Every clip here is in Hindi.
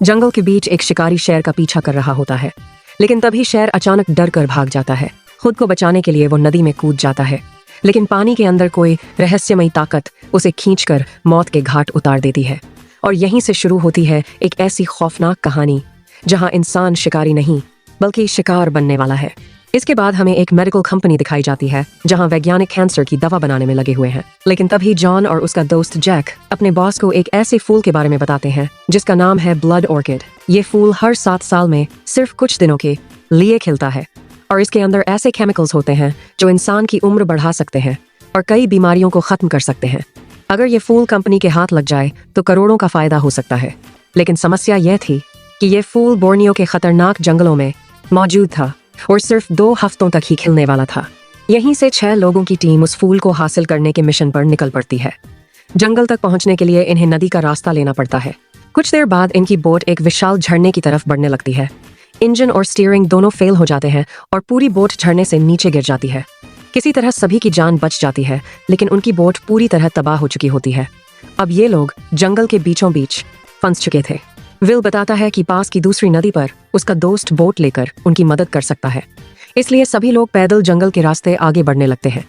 जंगल के बीच एक शिकारी शेर का पीछा कर रहा होता है, लेकिन तभी शेर अचानक डर कर भाग जाता है। खुद को बचाने के लिए वो नदी में कूद जाता है, लेकिन पानी के अंदर कोई रहस्यमयी ताकत उसे खींचकर मौत के घाट उतार देती है। और यहीं से शुरू होती है एक ऐसी खौफनाक कहानी जहां इंसान शिकारी नहीं बल्कि शिकार बनने वाला है। इसके बाद हमें एक मेडिकल कंपनी दिखाई जाती है जहां वैज्ञानिक कैंसर की दवा बनाने में लगे हुए हैं। लेकिन तभी जॉन और उसका दोस्त जैक अपने बॉस को एक ऐसे फूल के बारे में बताते हैं जिसका नाम है ब्लड ऑर्किड। ये फूल हर 7 साल में सिर्फ कुछ दिनों के लिए खिलता है और इसके अंदर ऐसे केमिकल्स होते हैं जो इंसान की उम्र बढ़ा सकते हैं और कई बीमारियों को खत्म कर सकते हैं। अगर ये फूल कंपनी के हाथ लग जाए तो करोड़ों का फायदा हो सकता है। लेकिन समस्या यह थी कि ये फूल बोर्नियो के खतरनाक जंगलों में मौजूद था और सिर्फ 2 हफ्तों तक ही खिलने वाला था। यहीं से 6 लोगों की टीम उस फूल को हासिल करने के मिशन पर निकल पड़ती है। जंगल तक पहुंचने के लिए इन्हें नदी का रास्ता लेना पड़ता है। कुछ देर बाद इनकी बोट एक विशाल झरने की तरफ बढ़ने लगती है। इंजन और स्टीयरिंग दोनों फेल हो जाते हैं और पूरी बोट झरने से नीचे गिर जाती है। किसी तरह सभी की जान बच जाती है, लेकिन उनकी बोट पूरी तरह तबाह हो चुकी होती है। अब ये लोग जंगल के बीचों बीच फंस चुके थे। विल बताता है कि पास की दूसरी नदी पर उसका दोस्त बोट लेकर उनकी मदद कर सकता है, इसलिए सभी लोग पैदल जंगल के रास्ते आगे बढ़ने लगते हैं।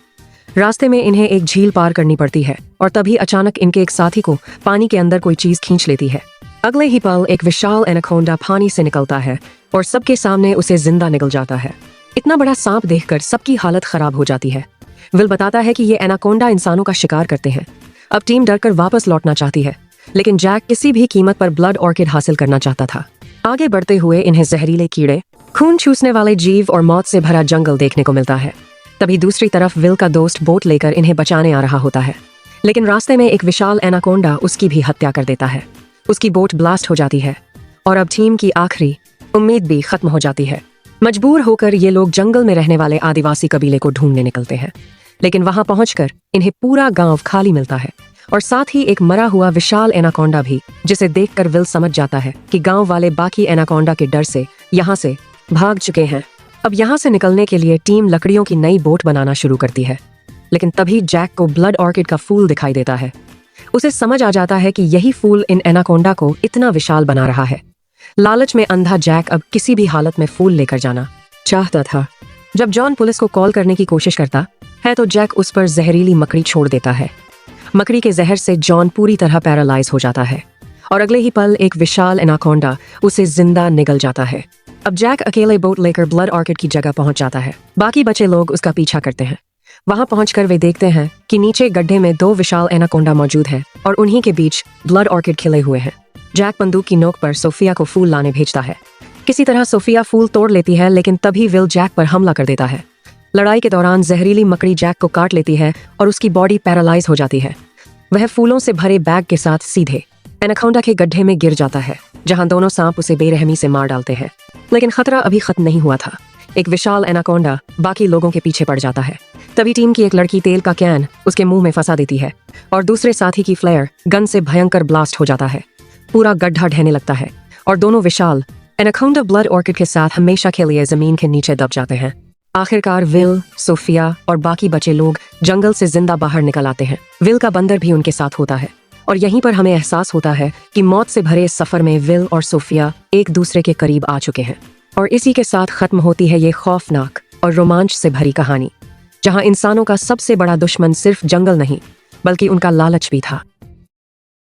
रास्ते में इन्हें एक झील पार करनी पड़ती है और तभी अचानक इनके एक साथी को पानी के अंदर कोई चीज खींच लेती है। अगले ही पल एक विशाल एनाकोंडा पानी से निकलता है और सबके सामने उसे जिंदा निगल जाता है। इतना बड़ा सांप देखकर सबकी हालत खराब हो जाती है। विल बताता है कि ये एनाकोंडा इंसानों का शिकार करते हैं। अब टीम डरकर वापस लौटना चाहती है, लेकिन जैक किसी भी कीमत पर ब्लड ऑर्किड हासिल करना चाहता था। आगे बढ़ते हुए इन्हें जहरीले कीड़े, खून चूसने वाले जीव और मौत से भरा जंगल देखने को मिलता है। तभी दूसरी तरफ विल का दोस्त बोट लेकर इन्हें बचाने आ रहा होता है, लेकिन रास्ते में एक विशाल एनाकोंडा उसकी भी हत्या कर देता है। उसकी बोट ब्लास्ट हो जाती है और अब टीम की आखिरी उम्मीद भी खत्म हो जाती है। मजबूर होकर ये लोग जंगल में रहने वाले आदिवासी कबीले को ढूंढने निकलते हैं, लेकिन वहां पहुंचकर इन्हें पूरा गांव खाली मिलता है और साथ ही एक मरा हुआ विशाल एनाकोंडा भी, जिसे देखकर विल समझ जाता है कि गांव वाले बाकी एनाकोंडा के डर से यहां से भाग चुके हैं। अब यहां से निकलने के लिए टीम लकड़ियों की नई बोट बनाना शुरू करती है, लेकिन तभी जैक को ब्लड ऑर्किड का फूल दिखाई देता है। उसे समझ आ जाता है कि यही फूल इन एनाकोंडा को इतना विशाल बना रहा है। लालच में अंधा जैक अब किसी भी हालत में फूल लेकर जाना चाहता था। जब जॉन पुलिस को कॉल करने की कोशिश करता है तो जैक उस पर जहरीली मकड़ी छोड़ देता है। मकड़ी के जहर से जॉन पूरी तरह पैरालाइज हो जाता है और अगले ही पल एक विशाल एनाकोंडा उसे जिंदा निगल जाता है। अब जैक अकेले बोट लेकर ब्लड ऑर्किड की जगह पहुंच जाता है। बाकी बचे लोग उसका पीछा करते हैं। वहां पहुंचकर वे देखते हैं कि नीचे गड्ढे में 2 विशाल एनाकोंडा मौजूद हैं और उन्हीं के बीच ब्लड ऑर्किड खिले हुए हैं। जैक बंदूक की नोक पर सोफिया को फूल लाने भेजता है। किसी तरह सोफिया फूल तोड़ लेती है, लेकिन तभी विल जैक पर हमला कर देता है। लड़ाई के दौरान जहरीली मकड़ी जैक को काट लेती है और उसकी बॉडी पैरालाइज हो जाती है। वह फूलों से भरे बैग के साथ सीधे एनाकोंडा के गड्ढे में गिर जाता है, जहां दोनों सांप उसे बेरहमी से मार डालते हैं। लेकिन खतरा अभी खत्म नहीं हुआ था। एक विशाल एनाकोंडा बाकी लोगों के पीछे पड़ जाता है। तभी टीम की एक लड़की तेल का कैन उसके मुंह में फंसा देती है और दूसरे साथी की फ्लेयर गन से भयंकर ब्लास्ट हो जाता है। पूरा गड्ढा ढहने लगता है और दोनों विशाल एनाकोंडा ब्लड ऑर्किड के साथ हमेशा के लिए जमीन के नीचे दब जाते हैं। आखिरकार विल, सोफिया और बाकी बचे लोग जंगल से जिंदा बाहर निकल आते हैं। विल का बंदर भी उनके साथ होता है और यहीं पर हमें एहसास होता है कि मौत से भरे इस सफर में विल और सोफिया एक दूसरे के करीब आ चुके हैं। और इसी के साथ खत्म होती है ये खौफनाक और रोमांच से भरी कहानी, जहां इंसानों का सबसे बड़ा दुश्मन सिर्फ जंगल नहीं बल्कि उनका लालच भी था।